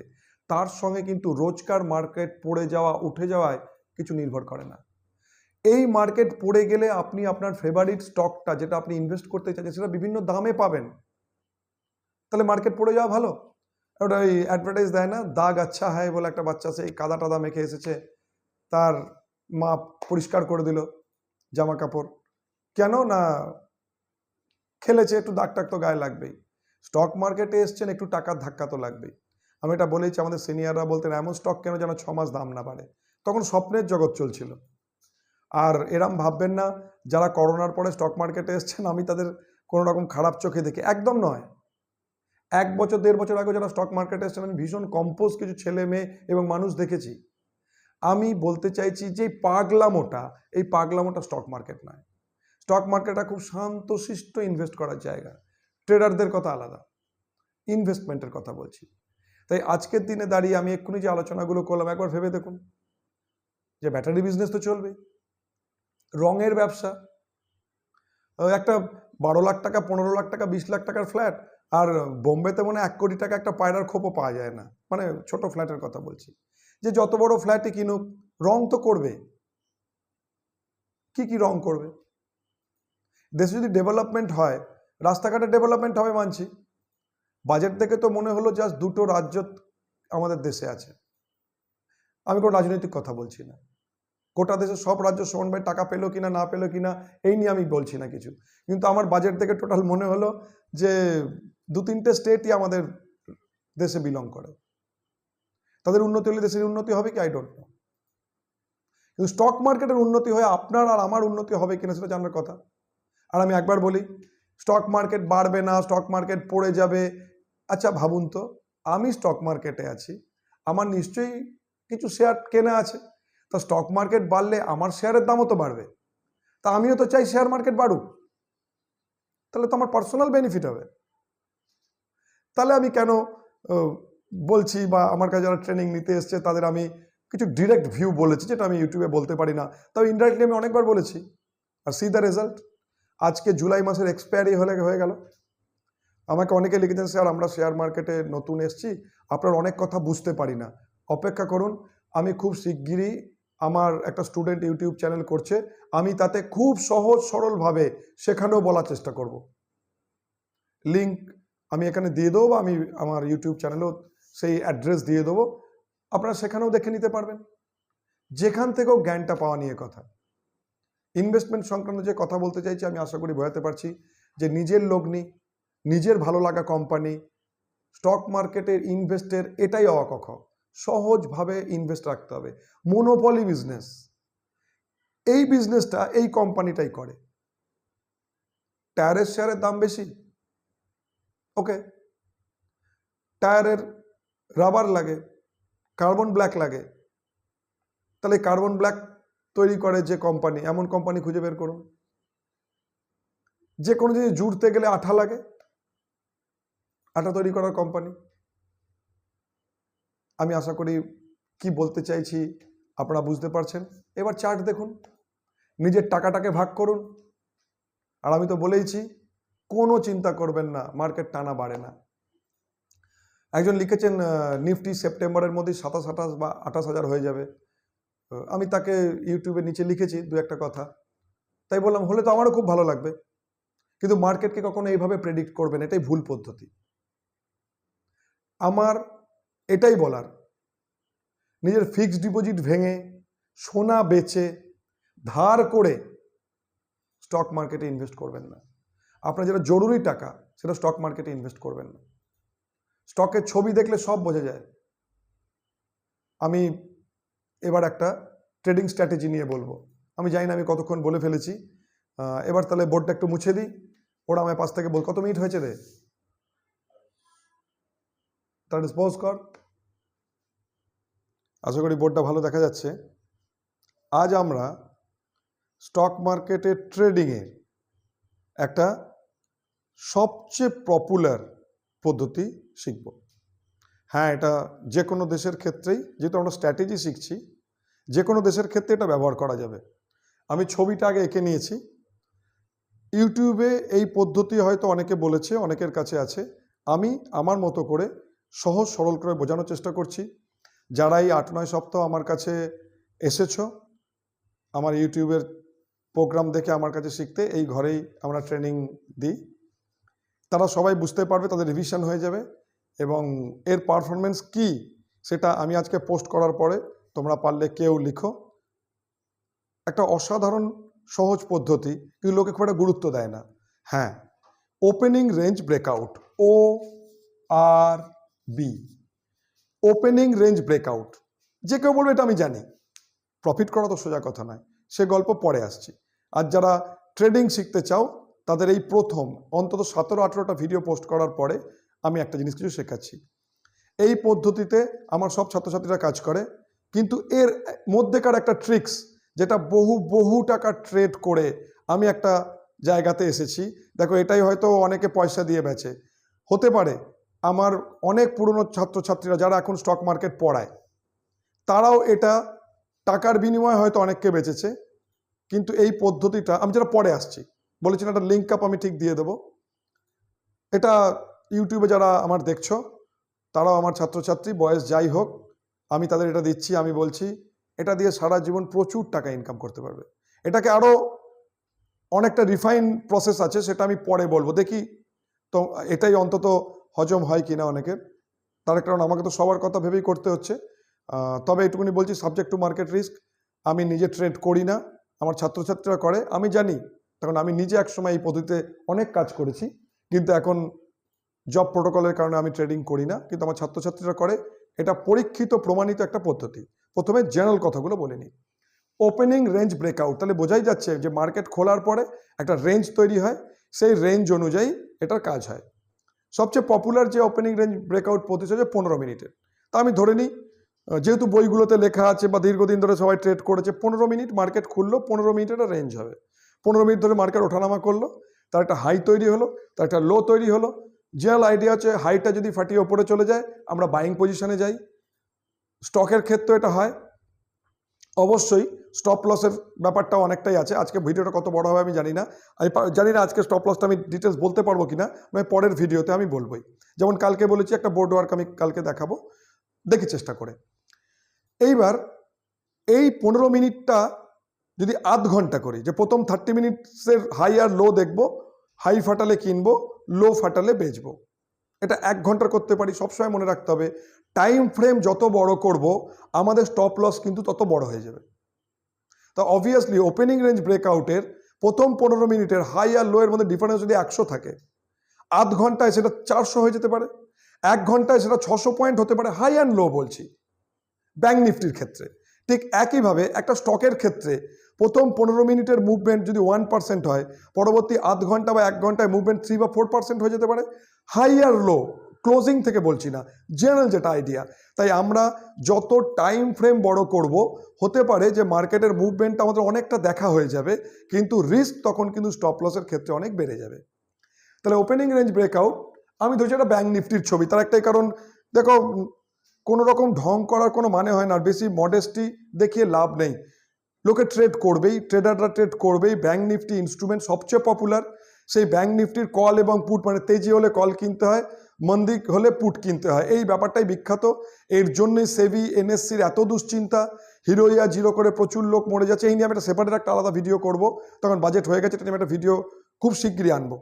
তার সঙ্গে কিন্তু রোজকার মার্কেট পড়ে যাওয়া উঠে যাওয়ায় কিছু নির্ভর করে না। এই মার্কেট পড়ে গেলে আপনি আপনার ফেভারিট স্টকটা যেটা আপনি ইনভেস্ট করতে চাইছেন সেটা বিভিন্ন দামে পাবেন। তাহলে মার্কেট পড়ে যাওয়া ভালো। ওটা ওই অ্যাডভার্টাইজ দেয় না, দাগ আচ্ছা হয় বলে, একটা বাচ্চা সেই কাদা টাদা মেখে এসেছে, তার মা পরিষ্কার করে দিল জামা কাপড়, কেন না খেলেছে, একটু দাগ টাগ তো গায়ে লাগবেই। স্টক মার্কেটে এসছেন, একটু টাকার ধাক্কা তো লাগবেই। আমি এটা বলেছি, আমাদের সিনিয়ররা বলতেন এমন স্টক কেন যেন 6 মাস দাম না বাড়ে। তখন স্বপ্নের জগৎ চলছিল। আর এরম ভাববেন না যারা করোনার পরে স্টক মার্কেটে এসছেন আমি তাদের কোনো রকম খারাপ চোখে দেখি, একদম নয়। 1 বছর 1.5 বছর আগে যারা স্টক মার্কেটে এসছেন আমি ভীষণ কম্পোজ কিছু ছেলে মেয়ে এবং মানুষ দেখেছি। আমি বলতে চাইছি যে এই পাগলামোটা স্টক মার্কেট নয়। স্টক মার্কেটটা খুব শান্তশিষ্ট ইনভেস্ট করার জায়গা। ট্রেডারদের কথা আলাদা, ইনভেস্টমেন্টের কথা বলছি। তাই আজকের দিনে দাঁড়িয়ে আমি এক্ষুনি যে আলোচনাগুলো করলাম একবার ভেবে দেখুন যে ব্যাটারি বিজনেস তো চলবে, রঙের ব্যবসা, একটা 12 লাখ টাকা 15 লাখ টাকা 20 লাখ টাকার ফ্ল্যাট, আর বোম্বেতে মনে 1 কোটি টাকা একটা পায়রার খোপও পাওয়া যায় না, মানে ছোট ফ্ল্যাটের কথা বলছি। যে যত বড় ফ্ল্যাটই কিনুক রং তো করবে, কি রং করবে। দেশে যদি ডেভেলপমেন্ট হয়, রাস্তাঘাটে ডেভেলপমেন্ট হবে মানছি, বাজেট থেকে তো মনে হলো জাস্ট 2টো রাজ্য আমাদের দেশে আছে। আমি কোনো রাজনৈতিক কথা বলছি না, গোটা দেশের সব রাজ্য সমানভাবে টাকা পেলো কিনা না পেলো কিনা এই নিয়ে আমি বলছি না কিছু, কিন্তু আমার বাজেট থেকে টোটাল মনে হলো যে 2-3টে স্টেটই আমাদের দেশে বিলং করে। তাদের উন্নতি হলে দেশের উন্নতি হবে কি, আই ডোন্ট নো। কিন্তু স্টক মার্কেটের উন্নতি হয়ে আপনার আর আমার উন্নতি হবে কিনা সেটা জানার কথা। আর আমি একবার বলি, স্টক মার্কেট বাড়বে না, স্টক মার্কেট পড়ে যাবে। আচ্ছা ভাবুন তো, আমি স্টক মার্কেটে আছি, আমার নিশ্চয়ই কিছু শেয়ার কেনা আছে, তা স্টক মার্কেট বাড়লে আমার শেয়ারের দামও তো বাড়বে, তা আমিও তো চাই শেয়ার মার্কেট বাড়ুক, তাহলে তো আমার পার্সোনাল বেনিফিট হবে। তাহলে আমি কেন বলছি, বা আমার কাছে যারা ট্রেনিং নিতে এসছে তাদের আমি কিছু ডিরেক্ট ভিউ বলেছি যেটা আমি ইউটিউবে বলতে পারি না, তবে ইনডাইরেক্টলি আমি অনেকবার বলেছি। আর সি দ্য রেজাল্ট, আজকে জুলাই মাসের এক্সপায়ারি হয়ে গেল। আমাকে অনেকে লিখেছেন স্যার আমরা শেয়ার মার্কেটে নতুন এসছি, আপনার অনেক কথা বুঝতে পারি না, অপেক্ষা করুন, আমি খুব শিগগিরই আমার একটা স্টুডেন্ট ইউটিউব চ্যানেল করছে, আমি তাতে খুব সহজ সরলভাবে শেখানো বলার চেষ্টা করব। লিঙ্ক আমি এখানে দিয়ে দেবো, বা আমি আমার ইউটিউব চ্যানেলেও সেই অ্যাড্রেস দিয়ে দেবো, আপনারা সেখানেও দেখে নিতে পারবেন। যেখান থেকেও জ্ঞানটা পাওয়া নিয়ে কথা। ইনভেস্টমেন্ট সংক্রান্ত যে কথা বলতে চাইছি, আমি আশা করি বোঝাতে পারছি যে নিজের লগ্নি, নিজের ভালো লাগা কোম্পানি, স্টক মার্কেটের ইনভেস্টের এটাই অকখ। সহজভাবে ইনভেস্ট রাখতে হবে। মোনোপলি বিজনেস, এই বিজনেসটা এই কোম্পানিটাই করে। টায়ারের শেয়ারের দাম বেশি, ওকে, টায়ারের রাবার লাগে, কার্বন ব্ল্যাক লাগে, তাহলে কার্বন ব্ল্যাক তৈরি করে যে কোম্পানি, এমন কোম্পানি খুঁজে বের করুন। যে কোনো জিনিস জুড়তে গেলে আঠা লাগে, আঠা তৈরি করার কোম্পানি। আমি আশা করি কি বলতে চাইছি আপনারা বুঝতে পারছেন। এবার চার্ট দেখুন, নিজের টাকাটাকে ভাগ করুন। আর আমি তো বলেইছি, কোনো চিন্তা করবেন না, মার্কেট টানা বাড়ে না। একজন লিখেছেন নিফটি সেপ্টেম্বরের মধ্যে 27-28 বা 28,000 হয়ে যাবে। আমি তাকে ইউটিউবের নিচে লিখেছি দু একটা কথা, তাই বললাম হলে তো আমারও খুব ভালো লাগবে, কিন্তু মার্কেটকে কখনো এইভাবে প্রেডিক্ট করবেন, এটাই ভুল পদ্ধতি। আমার এটাই বলার, নিজের ফিক্সড ডিপোজিট ভেঙে, সোনা বেচে, ধার করে স্টক মার্কেটে ইনভেস্ট করবেন না। আপনার যেটা জরুরি টাকা, সেটা স্টক মার্কেটে ইনভেস্ট করবেন না। স্টকের ছবি দেখলে সব বোঝা যায়। আমি এবার একটা ট্রেডিং স্ট্র্যাটেজি নিয়ে বলবো। আমি জানি না আমি কতক্ষণ বলে ফেলেছি। এবার তাহলে বোর্ডটা একটু মুছে দিই। ওরা আমার পাশ থেকে বল, কত মিনিট হয়েছে রে, তার ডিসপোজ কর। আশা করি বোর্ডটা ভালো দেখা যাচ্ছে। আজ আমরা স্টক মার্কেটের ট্রেডিংয়ের একটা সবচেয়ে পপুলার পদ্ধতি শিখব। হ্যাঁ, এটা যে কোনো দেশের ক্ষেত্রেই, যেহেতু আমরা স্ট্র্যাটেজি শিখছি, যে কোনো দেশের ক্ষেত্রে এটা ব্যবহার করা যাবে। আমি ছবিটা আগে এঁকে নিয়েছি। ইউটিউবে এই পদ্ধতি হয়তো অনেকে বলেছে, অনেকের কাছে আছে। আমি আমার মতো করে সহজ সরল করে বোঝানোর চেষ্টা করছি। যারা এই 8-9 সপ্তাহ আমার কাছে এসেছো, আমার ইউটিউবের প্রোগ্রাম দেখে আমার কাছে শিখতে, এই ঘরেই আমরা ট্রেনিং দিই, তারা সবাই বুঝতে পারবে, তাদের রিভিশন হয়ে যাবে, এবং এর পারফরমেন্স কি সেটা আমি আজকে পোস্ট করার পরে তোমরা পারলে কেউ লিখো। একটা অসাধারণ সহজ পদ্ধতি, কিন্তু লোকে খুব একটা গুরুত্ব দেয় না। হ্যাঁ, opening range breakout, ORB, opening range breakout. যে কেউ বলবে এটা আমি জানি, প্রফিট করা তো সোজা কথা নয়, সে গল্প পরে আসছি। আর যারা ট্রেডিং শিখতে চাও, তাদের এই প্রথম অন্তত 17-18টা ভিডিও পোস্ট করার পরে আমি একটা জিনিস কিছু শেখাচ্ছি। এই পদ্ধতিতে আমার সব ছাত্রছাত্রীরা কাজ করে, কিন্তু এর মধ্যেকার একটা ট্রিক্স, যেটা বহু টাকা ট্রেড করে আমি একটা জায়গাতে এসেছি। দেখো, এটাই হয়তো অনেকে পয়সা দিয়ে বেচে, হতে পারে আমার অনেক পুরনো ছাত্রছাত্রীরা যারা এখন স্টক মার্কেট পড়ায়, তারাও এটা টাকার বিনিময়ে হয়তো অনেককে বেচেছে। কিন্তু এই পদ্ধতিটা আমি যেটা পরে আসছি, বলেছিলাম একটা লিঙ্ক আপ আমি ঠিক দিয়ে দেবো। এটা ইউটিউবে যারা আমার দেখছো, তারাও আমার ছাত্রছাত্রী, বয়স যাই হোক, আমি তাদের এটা দিচ্ছি। আমি বলছি, এটা দিয়ে সারা জীবন প্রচুর টাকা ইনকাম করতে পারবে। এটাকে আরও অনেকটা রিফাইন প্রসেস আছে, সেটা আমি পরে বলবো। দেখি তো এটাই অন্তত হজম হয় কিনা অনেকের, তার কারণ আমাকে তো সবার কথা ভেবেই করতে হচ্ছে। তবে এটুকুনি বলছি, সাবজেক্ট টু মার্কেট রিস্ক। আমি নিজে ট্রেড করি না, আমার ছাত্রছাত্রীরা করে, আমি জানি, কারণ আমি নিজে একসময় এই পদ্ধতিতে অনেক কাজ করেছি, কিন্তু এখন জব প্রোটোকলের কারণে আমি ট্রেডিং করি না, কিন্তু আমার ছাত্রছাত্রীরা করে। এটা পরীক্ষিত প্রমাণিত একটা পদ্ধতি। প্রথমে জেনারেল কথাগুলো বলে নিই। ওপেনিং রেঞ্জ ব্রেকআউট, তাহলে বোঝাই যাচ্ছে যে মার্কেট খোলার পরে একটা রেঞ্জ তৈরি হয়, সেই রেঞ্জ অনুযায়ী এটার কাজ হয়। সবচেয়ে পপুলার যে ওপেনিং রেঞ্জ ব্রেকআউট পদ্ধতি হচ্ছে 15 মিনিটের। তা আমি ধরে নিই, যেহেতু বইগুলোতে লেখা আছে বা দীর্ঘদিন ধরে সবাই ট্রেড করেছে, 15 মিনিট মার্কেট খুললো, 15 মিনিটের রেঞ্জ হবে। 15 মিনিট ধরে মার্কেট ওঠানামা করলো, তার একটা হাই তৈরি হলো, তার একটা লো তৈরি হলো। জেনারেল আইডিয়া হচ্ছে, হাইটা যদি ফাটিয়ে ওপরে চলে যায়, আমরা বাইং পজিশনে যাই। স্টকের ক্ষেত্রে এটা হয়। অবশ্যই স্টপ লসের ব্যাপারটা অনেকটাই আছে। আজকে ভিডিওটা কত বড় হবে আমি জানি না, আজকে স্টপ লসটা আমি ডিটেলস বলতে পারবো কিনা, মানে পরের ভিডিওতে আমি বলবোই। যেমন কালকে বলেছি, একটা বোর্ড ওয়ার্ক আমি কালকে দেখাবো, দেখি চেষ্টা করে। এইবার এই 15 মিনিটটা যদি আধ ঘন্টা করি, যে প্রথম 30 মিনিটসের হাই আর লো দেখবো, হাই ফাটালে কিনবো, লো ফাটালে বেচবো। এটা 1 ঘন্টার করতে পারি। সবসময় মনে রাখতে হবে টাইম ফ্রেম যত বড় করব আমাদের স্টপ লস কিন্তু তত বড় হয়ে যাবে। তা অবভিয়াসলি ওপেনিং রেঞ্জ ব্রেকআউটের প্রথম 15 মিনিটের হাই আর লো এর মধ্যে ডিফারেন্স যদি 100 থাকে, আধ ঘন্টায় সেটা 400 হয়ে যেতে পারে, 1 ঘন্টায় সেটা 600 পয়েন্ট হতে পারে, হাই অ্যান্ড লো বলছি ব্যাংক নিফটির ক্ষেত্রে। ঠিক একইভাবে একটা স্টকের ক্ষেত্রে প্রথম 15 মিনিটের মুভমেন্ট যদি 1% হয়, পরবর্তী আধ ঘন্টা বা 1 ঘন্টায় মুভমেন্ট 3 বা 4% হয়ে যেতে পারে। হাই আর লো ক্লোজিং থেকে বলছি না, জেনারেল যেটা আইডিয়া। তাই আমরা যত টাইম ফ্রেম বড় করব, হতে পারে যে মার্কেটের মুভমেন্টটা আমাদের অনেকটা দেখা হয়ে যাবে, কিন্তু রিস্ক তখন কিন্তু স্টপ লসের ক্ষেত্রে অনেক বেড়ে যাবে। তাহলে ওপেনিং রেঞ্জ ব্রেকআউট আমি ধরছি একটা ব্যাংক নিফটির ছবি। তার একটাই কারণ, দেখো কোনো রকম ঢং করার কোনো মানে হয় না, বেশি মডেস্টি দেখিয়ে লাভ নেই। লোকে ট্রেড করবেই, ট্রেডাররা ট্রেড করবেই। ব্যাংক নিফটি ইনস্ট্রুমেন্ট সবচেয়ে পপুলার। সেই ব্যাংক নিফটির কল এবং পুট, মানে তেজি হলে কল কিনতে হয়, মন্দি হলে পুট কিনতে হয়, এই ব্যাপারটাই বিখ্যাত। এর জন্যই সেবি এনএসসির এত দুশ্চিন্তা, হিরোইয়া জিরো করে প্রচুর লোক মরে যাচ্ছে। এই নিয়ে আমি একটা সেপারেট একটা আলাদা ভিডিও করব, তখন বাজেট হয়ে গেছে, এটা নিয়ে একটা ভিডিও খুব শীঘ্রই আনবো।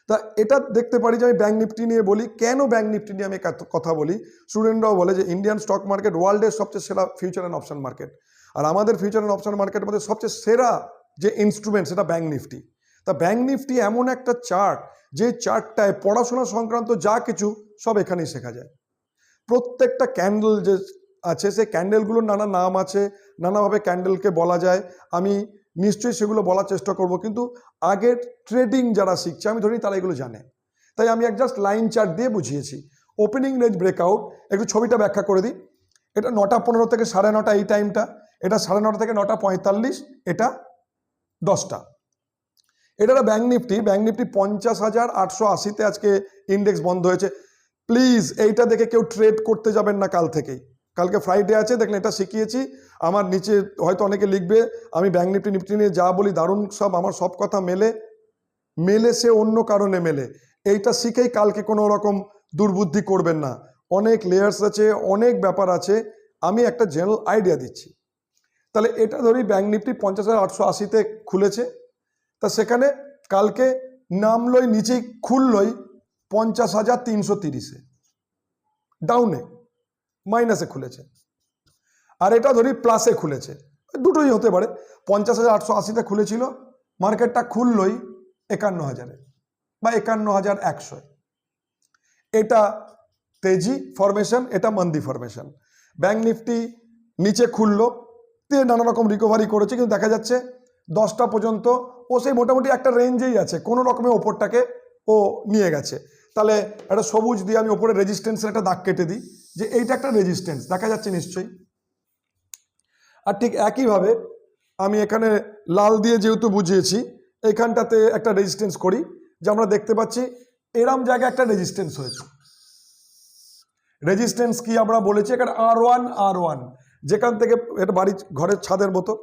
তা এটা দেখতে পারি যে আমি ব্যাংক নিফটি নিয়ে বলি। কেন ব্যাংক নিফটি নিয়ে আমি কথা বলি? স্টুডেন্টরাও বলে যে ইন্ডিয়ান স্টক মার্কেট ওয়ার্ল্ডের সবচেয়ে সেরা ফিউচার অ্যান্ড অপশন মার্কেট, আর আমাদের ফিউচার অ্যান্ড অপশন মার্কেটের মধ্যে সবচেয়ে সেরা যে ইনস্ট্রুমেন্ট সেটা ব্যাংক নিফটি। তা ব্যাংক নিফটি এমন একটা চার্ট, যে চার্টটায় পড়াশোনা সংক্রান্ত যা কিছু সব এখানেই শেখা যায়। প্রত্যেকটা ক্যান্ডেল যে আছে, সেই ক্যান্ডেলগুলোর নানা নাম আছে, নানাভাবে ক্যান্ডেলকে বলা যায়। আমি নিশ্চয়ই সেগুলো বলার চেষ্টা করব, কিন্তু আগের ট্রেডিং যারা শিখছে আমি ধরি তারা এগুলো জানে। তাই আমি এক জাস্ট লাইন চার্ট দিয়ে বুঝিয়েছি। ওপেনিং রেঞ্জ ব্রেকআউট, একটু ছবিটা ব্যাখ্যা করে দিই। এটা 9:15 থেকে 9:30 এই টাইমটা, এটা 9:30 থেকে 9:45, এটা 10টা। এটা একটা ব্যাংক নিফটি। ব্যাংক নিফটি 50,880-তে আজকে ইন্ডেক্স বন্ধ হয়েছে। প্লিজ এইটা দেখে কেউ ট্রেড করতে যাবেন না কাল থেকেই। কালকে ফ্রাইডে আছে, দেখলেন এটা শিখিয়েছি। আমার নিচে হয়তো অনেকে লিখবে আমি ব্যাংক নিফটি নিফটি নিয়ে যা বলি দারুণ সব, আমার সব কথা মেলে সে অন্য কারণে মেলে। এইটা শিখেই কালকে কোনো রকম দুর্বুদ্ধি করবেন না। অনেক লেয়ার্স আছে, অনেক ব্যাপার আছে, আমি একটা জেনারেল আইডিয়া দিচ্ছি। তাহলে এটা ধরি ব্যাংক নিফটি 50,880-তে খুলেছে। তা সেখানে কালকে নামলই, নিচেই খুললই 50,330-এ, ডাউনে মাইনাসে খুলেছে। আর এটা ধরি প্লাসে খুলেছে, দুটোই হতে পারে। 50,880-তে খুলেছিল, মার্কেটটা খুললই 51,000-এ বা 51,100। এটা তেজি ফরমেশন, এটা মন্দি ফরমেশন। ব্যাংক নিফটি নিচে খুললো, দিয়ে নানা রকম রিকভারি করেছে, কিন্তু দেখা যাচ্ছে 10টা পর্যন্ত ও সেই মোটামুটি একটা রেঞ্জেই আছে, কোনো রকমে ওপরটাকে ও নিয়ে গেছে। তাহলে একটা সবুজ দিয়ে আমি ওপরে রেজিস্ট্যান্সের একটা দাগ কেটে দিই, যে এইটা একটা রেজিস্ট্যান্স দেখা যাচ্ছে নিশ্চয়ই। আর ঠিক একইভাবে আমি এখানে লাল দিয়ে যেহেতু বুঝিয়েছি, এখানটাতে একটা রেজিস্ট্যান্স করি, যে আমরা দেখতে পাচ্ছি এরম জায়গায় একটা রেজিস্ট্যান্স হয়েছে। রেজিস্ট্যান্স কি আমরা বলেছি, এখানে R1, যেখান থেকে এটা বাড়ির ঘরের ছাদের মতো,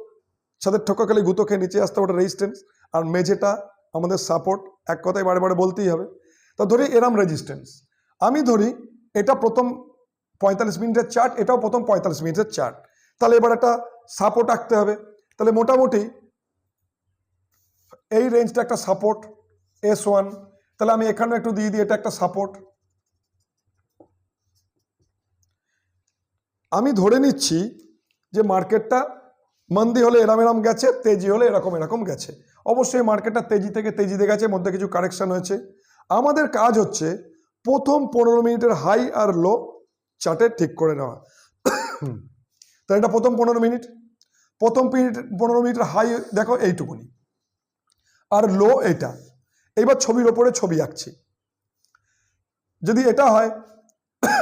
ছাদের ঠোকা খেলে গুঁতো খেয়ে নিচে আসতে, ওটা রেজিস্ট্যান্স। আর মেঝেটা আমাদের সাপোর্ট, এক কথায় বারে বারে বলতেই হবে। তা ধরি এরম রেজিস্ট্যান্স, আমি ধরি এটা প্রথম 45 মিনিটের চার্ট, এটাও প্রথম 45 মিনিটের চার্ট। তাহলে এবার একটা সাপোর্ট আঁকতে হবে। তাহলে মোটামুটি এই রেঞ্জটা একটা সাপোর্ট S1। তাহলে আমি এখানেও একটু দিয়ে দিই, এটা একটা সাপোর্ট। আমি ধরে নিচ্ছি যে মার্কেটটা মন্দি হলে এরম গেছে, তেজি হলে এরকম গেছে। অবশ্যই মার্কেটটা তেজি থেকে তেজিতে গেছে, মধ্যে কিছু কারেকশন হয়েছে। আমাদের কাজ হচ্ছে প্রথম 15 মিনিটের হাই আর লো চার্টে ঠিক করে নেওয়া। তাহলে এটা প্রথম 15 মিনিট, প্রথম 15 মিনিটের হাই দেখো এইটুকুনি, আর লো এটা। এইবার ছবির ওপরে ছবি আঁকছি। যদি এটা হয়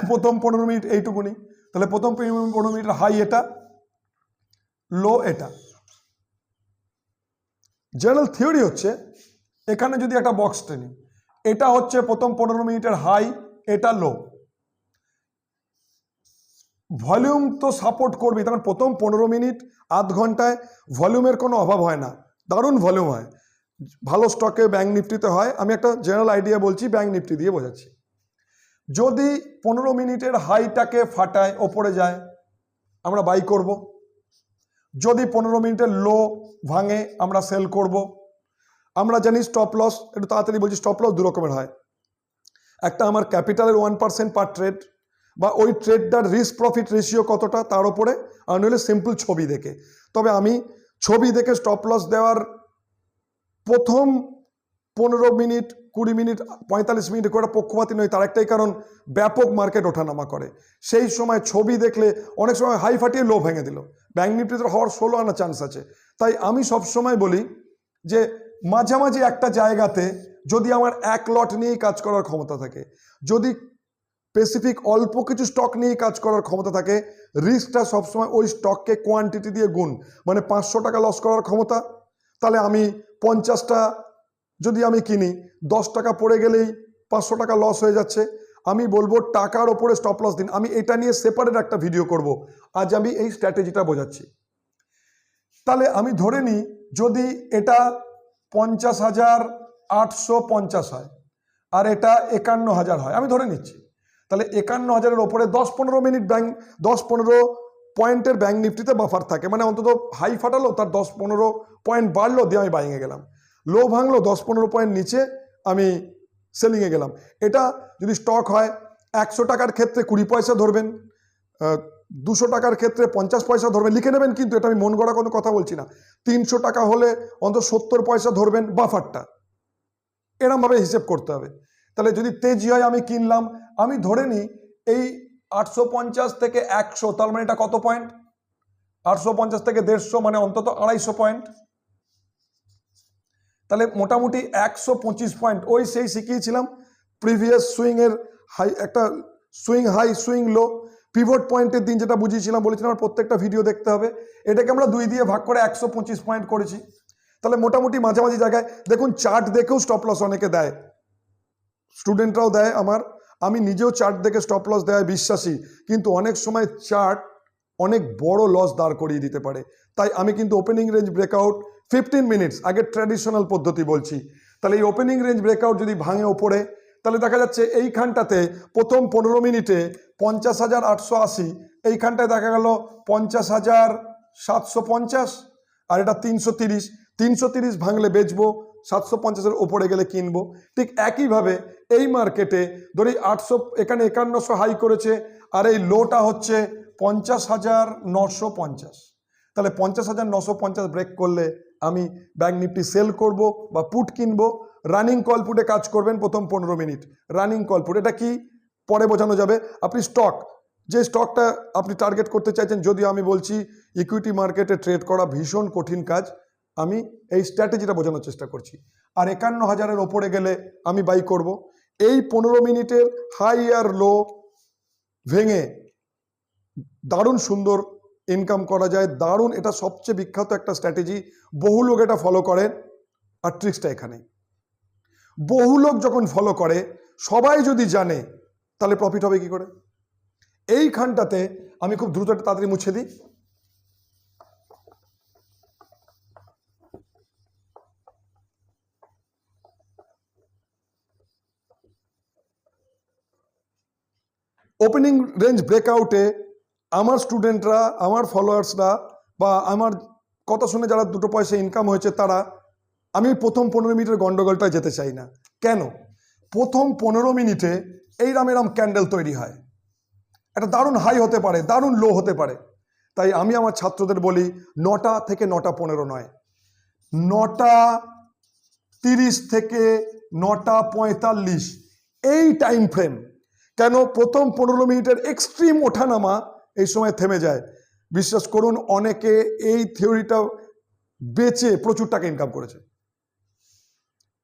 প্রথম 15 মিনিট এইটুকুনি, তাহলে প্রথম 15 মিনিটের হাই এটা, লো এটা। জেনারেল থিওরি হচ্ছে এখানে যদি একটা বক্স টেনি, এটা হচ্ছে প্রথম 15 মিনিটের হাই, এটা লো। ভলিউম তো সাপোর্ট করবে, তখন প্রথম 15 মিনিট আধ ঘন্টায় ভলিউমের কোনো অভাব হয় না, দারুণ ভলিউম হয়। ভালো স্টকে ব্যাংক নিফটিতে হয়। আমি একটা জেনারেল আইডিয়া বলছি, ব্যাংক নিফটি দিয়ে বোঝাচ্ছি। যদি 15 মিনিটের হাইটাকে ফাটায় ওপরে যায়, আমরা বাই করব। যদি 15 মিনিটের লো ভাঙে, আমরা সেল করব। আমরা জানি স্টপ লস, একটু তাড়াতাড়ি বলছি, স্টপ লস দু রকমের হয়। একটা আমার ক্যাপিটালের 1% পার ট্রেড, বা ওই ট্রেডটার রিস্ক প্রফিট রেশিও কতটা তার উপরে, আর নইলে সিম্পল ছবি দেখে। তবে আমি ছবি দেখে স্টপ লস দেওয়ার প্রথম 15 মিনিট 20 মিনিট 45 মিনিট করে পক্ষপাতী নয়। তার একটাই কারণ, ব্যাপক মার্কেট ওঠানামা করে, সেই সময় ছবি দেখলে অনেক সময় হাই ফাটিয়ে লো ভেঙে দিল, ব্যাঙ্ক নিফটিতে হওয়ার 16 আনা চান্স আছে। তাই আমি সবসময় বলি যে মাঝামাঝি একটা জায়গাতে যদি আমার এক লট নিয়েই কাজ করার ক্ষমতা থাকে, যদি স্পেসিফিক অল্প কিছু স্টক নিয়ে কাজ করার ক্ষমতা থাকে, রিস্কটা সবসময় ওই স্টককে কোয়ান্টিটি দিয়ে গুণ, মানে 500 টাকা লস করার ক্ষমতা, তাহলে আমি 50টা যদি আমি কিনি, 10 টাকা পড়ে গেলেই 500 টাকা লস হয়ে যাচ্ছে। আমি বলবো টাকার ওপরে স্টপ লস দিন। আমি এটা নিয়ে সেপারেট একটা ভিডিও করব, আজ আমি এই স্ট্র্যাটেজিটা বোঝাচ্ছি। তাহলে আমি ধরে নিই যদি এটা 50,850 হয় আর এটা 51,000 হয়, আমি ধরে নিচ্ছি, তাহলে 51,000-এর ওপরে 10-15 মিনিট ব্যাংক 10-15 পয়েন্টের ব্যাংক নিফটিতে বাফার থাকে, মানে অন্তত হাই ফাটালো তার 10-15 পয়েন্ট বাড়লো, দিয়ে আমি বাইংয়ে গেলাম, লো ভাঙলো 10-15 পয়েন্ট নিচে আমি সেলিংয়ে গেলাম। এটা যদি স্টক হয় 100 টাকার ক্ষেত্রে 20 পয়সা ধরবেন, 200 টাকার ক্ষেত্রে 50 পয়সা ধরবেন, লিখে নেবেন, কিন্তু এটা আমি মন গড়া কোনো কথা বলছি না। 300 টাকা হলে অন্তত 70 পয়সা ধরবেন বাফারটা, এরমভাবে হিসেব করতে হবে। তাহলে যদি তেজি হয় আমি কিনলাম, আমি ধরে নিই এই 850 থেকে 100, তার মানে এটা কত পয়েন্ট, 850 থেকে 150 মানে অন্তত 250 পয়েন্ট, তাহলে মোটামুটি 125 পয়েন্ট। ওই সেই শিখিয়েছিলাম প্রিভিয়াস সুইংয়ের হাই, একটা swing high swing low pivot পয়েন্টের দিন যেটা বুঝিয়েছিলাম, বলেছিলাম আমার প্রত্যেকটা ভিডিও দেখতে হবে। এটাকে আমরা 2 দিয়ে ভাগ করে 125 পয়েন্ট করেছি। তাহলে মোটামুটি মাঝামাঝি জায়গায় দেখুন, চার্ট দেখেও স্টপ লস অনেকে দেয়, স্টুডেন্টরাও দেয় আমার, আমি নিজেও চার্ট দেখে স্টপ লস দেয় বিশ্বাসী, কিন্তু অনেক সময় চার্ট অনেক বড় লস দাঁড় করিয়ে দিতে পারে। তাই আমি কিন্তু ওপেনিং রেঞ্জ ব্রেকআউট 15 মিনিটস আগে ট্র্যাডিশনাল পদ্ধতি বলছি। তাহলে এই ওপেনিং রেঞ্জ ব্রেকআউট যদি ভাঙে ওপরে, তাহলে দেখা যাচ্ছে এইখানটাতে প্রথম 15 মিনিটে 50,880, এইখানটায় দেখা গেল 50,750, আর এটা 330 ভাঙলে বেচবো, 750-এর ওপরে গেলে কিনবো। ঠিক একইভাবে এই মার্কেটে ধরি 800, এখানে 5100 হাই করেছে, আর এই লোটা হচ্ছে 50,950, তাহলে 50,950 ব্রেক করলে আমি ব্যাংক নিফটি সেল করব বা পুট কিনবো। রানিং কল পুটে কাজ করবেন প্রথম 15 মিনিট, রানিং কল পুট, এটা কি পরে বোঝানো যাবে। আপনি স্টক, যে স্টকটা আপনি টার্গেট করতে চাইছেন, যদিও আমি বলছি ইকুইটি মার্কেটে ট্রেড করা ভীষণ কঠিন কাজ, আমি এই স্ট্র্যাটেজিটা বোঝানোর চেষ্টা করছি। আর 51,000-এর ওপরে গেলে আমি বাই করব। এই 15 মিনিটের হাই আর লো ভেঙে দারুণ সুন্দর ইনকাম করা যায়, দারুণ, এটা সবচেয়ে বিখ্যাত একটা স্ট্র্যাটেজি, বহু লোক এটা ফলো করে। আর ট্রিক্সটা এখানে, বহু লোক যখন ফলো করে, সবাই যদি জানে, তাহলে প্রফিট হবে কি করে। এইখানটাতে আমি খুব দ্রুত একটা তাড়াতাড়ি মুছে দিই। ওপেনিং রেঞ্জ ব্রেকআউটে আমার স্টুডেন্টরা, আমার ফলোয়ার্সরা, বা আমার কথা শুনে যারা 2 পয়সা ইনকাম হয়েছে, তারা, আমি প্রথম 15 মিনিটের গন্ডগোলটায় যেতে চাই না। কেন? প্রথম 15 মিনিটে এরম ক্যান্ডেল তৈরি হয়, একটা দারুণ হাই হতে পারে, দারুণ লো হতে পারে। তাই আমি আমার ছাত্রদের বলি 9টা থেকে 9:15 নয়, 9:30 থেকে 9:45 এই টাইম ফ্রেম। কেন? প্রথম 15 মিনিটের এক্সট্রিম ওঠানামা এই সময় থেমে যায়। বিশ্বাস করুন, অনেকে এই থিওরিটা বেচে প্রচুর টাকা ইনকাম করেছে।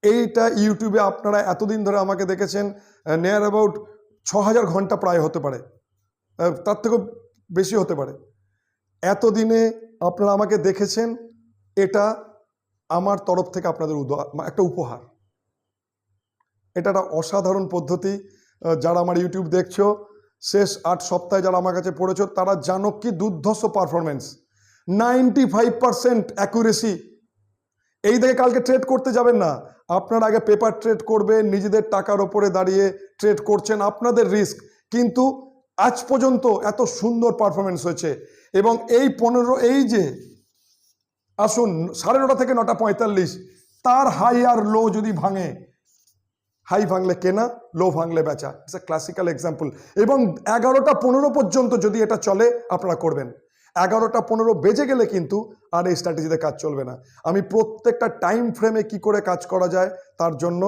এইটা ইউটিউবে আপনারা এতদিন ধরে আমাকে দেখেছেন, নিয়ার অ্যাবাউট 6,000 ঘন্টা প্রায় হতে পারে, তার থেকেও বেশি হতে পারে। এতদিনে আপনারা আমাকে দেখেছেন, এটা আমার তরফ থেকে আপনাদের একটা উপহার। এটা একটা অসাধারণ পদ্ধতি। যারা আমার ইউটিউব দেখছো, শেষ 8 সপ্তাহে যারা আমার কাছে পড়েছো, তারা জানো কি দুর্ধর্ষ পারফরমেন্স, 95% অ্যাকুরেসি। এই দেখে কালকে ট্রেড করতে যাবেন না, আপনারা আগে পেপার ট্রেড করবেন, নিজেদের টাকার ওপরে দাঁড়িয়ে ট্রেড করছেন, আপনাদের রিস্ক, কিন্তু আজ পর্যন্ত এত সুন্দর পারফরমেন্স হয়েছে। এবং এই 15, এই যে আসুন 9:30 থেকে 9:45, তার হাই আর লো যদি ভাঙে, হাই ভাঙলে কেনা, লো ভাঙলে বেচা, ইটস এ ক্লাসিক্যাল এক্সাম্পল। এবং 11টা 15 পর্যন্ত যদি এটা চলে আপনারা করবেন। 11টা 15 বেজে গেলে কিন্তু আর এই স্ট্র্যাটেজিতে কাজ চলবে না। আমি প্রত্যেকটা টাইম ফ্রেমে কি করে কাজ করা যায় তার জন্য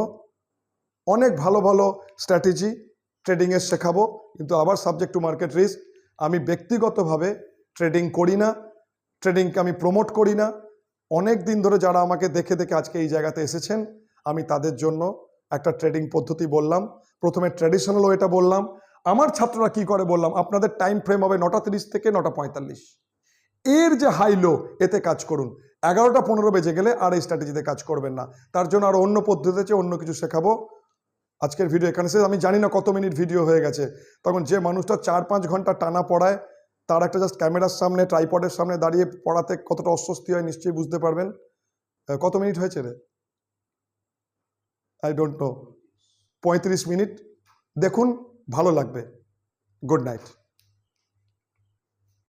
অনেক ভালো ভালো স্ট্র্যাটেজি ট্রেডিংয়ের শেখাবো, কিন্তু আবার সাবজেক্ট টু মার্কেট রিস্ক। আমি ব্যক্তিগতভাবে ট্রেডিং করি না, ট্রেডিংকে আমি প্রমোট করি না। অনেক দিন ধরে যারা আমাকে দেখে দেখে আজকে এই জায়গাতে এসেছেন, আমি তাদের জন্য একটা ট্রেডিং পদ্ধতি বললাম। প্রথমে ট্র্যাডিশনাল ওয়েটা বললাম, আমার ছাত্ররা কি করে বললাম। আপনাদের টাইম ফ্রেম হবে 9টা 30 থেকে 9টা 45, এর যে হাই লো এতে কাজ করুন। 11টা 15 বেজে গেলে আর এই স্ট্র্যাটেজিতে কাজ করবেন না। তার জন্য আরো অন্য পদ্ধতি আছে, অন্য কিছু শেখাবো। আজকের ভিডিও এখানে শেষ। আমি জানি না কত মিনিট ভিডিও হয়ে গেছে। তখন যে মানুষটা 4-5 ঘন্টা টানা পড়ায়, তার একটা জাস্ট ক্যামেরার সামনে ট্রাইপডের সামনে দাঁড়িয়ে পড়াতে কতটা অস্বস্তি হয় নিশ্চয়ই বুঝতে পারবেন। কত মিনিট হয়েছে রে? I don't know, 35 minute. দেখুন, ভালো লাগবে। Good night.